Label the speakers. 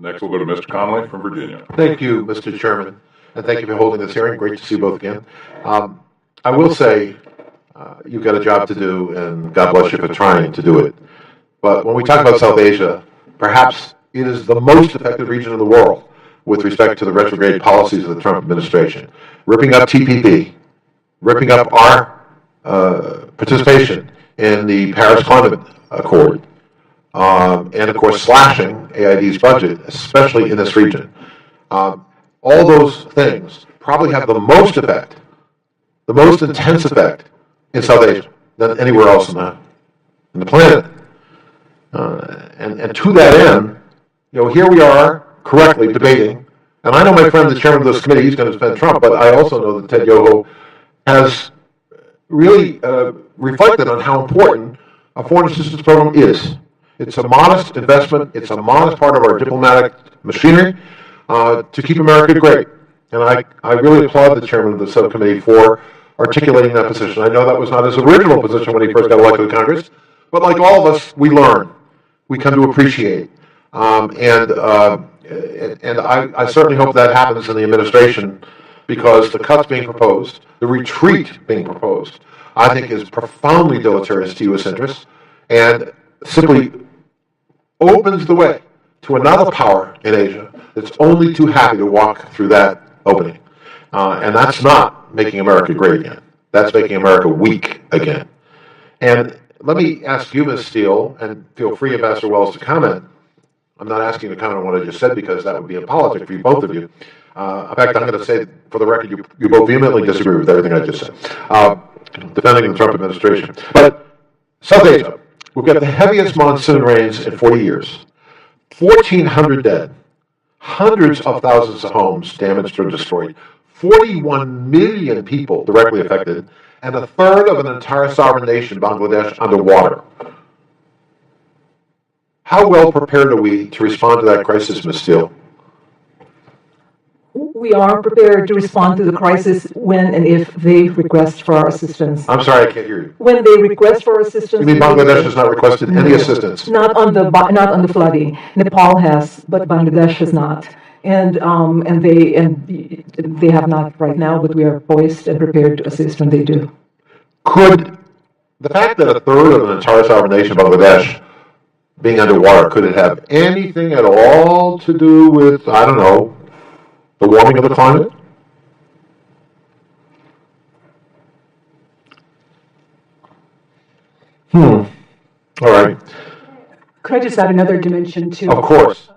Speaker 1: Next, we'll go to Mr. Connolly from Virginia.
Speaker 2: Thank you, Mr. Chairman, and thank you for holding this hearing. Great to see you both again. I will say you've got a job to do, and God bless you for trying to do it. But when we talk about South Asia, perhaps it is the most affected region in the world with respect to the retrograde policies of the Trump administration. Ripping up TPP, ripping up our participation in the Paris Climate Accord, and of course slashing AID's budget, especially in this region. All those things probably have the most effect, the most intense effect in South Asia than anywhere else in the planet. And to that end, here we are correctly debating, and I know my friend, the chairman of this committee, he's going to defend Trump, but I also know that Ted Yoho has really reflected on how important a foreign assistance program is. It's a modest investment. It's a modest part of our diplomatic machinery to keep America great. And I really applaud the chairman of the subcommittee for articulating that position. I know that was not his original position when he first got elected to Congress, but like all of us, we learn. We come to appreciate. And I certainly hope that happens in the administration, because the cuts being proposed, the retreat being proposed, I think is profoundly deleterious to U.S. interests and simply opens the way to another power in Asia that's only too happy to walk through that opening. And that's not making America great again. That's making America weak again. And let me ask you, Ms. Steele, and feel free, Ambassador Wells, to comment. I'm not asking you to comment on what I just said, because that would be impolitic for you, both of you. In fact, I'm going to say, for the record, you both vehemently disagree with everything I just said, defending the Trump administration. But South Asia, we've got the heaviest monsoon rains in 40 years, 1,400 dead, hundreds of thousands of homes damaged or destroyed, 41 million people directly affected, and a third of an entire sovereign nation, Bangladesh, underwater. How well prepared are we to respond to that crisis, Ms. Steele?
Speaker 3: We are prepared to respond to the crisis when and if they request for our assistance.
Speaker 2: I'm sorry, I can't hear you.
Speaker 3: When they request for assistance.
Speaker 2: You mean Bangladesh has not requested any assistance?
Speaker 3: Not on the flooding. Nepal has, but Bangladesh has not. And they have not right now, but we are poised and prepared to assist when they do.
Speaker 2: Could the fact that a third of an entire sovereign nation, Bangladesh, being underwater, could it have anything at all to do with, I don't know, the warming of the climate? All right.
Speaker 4: Could I just add another dimension to
Speaker 2: Of course.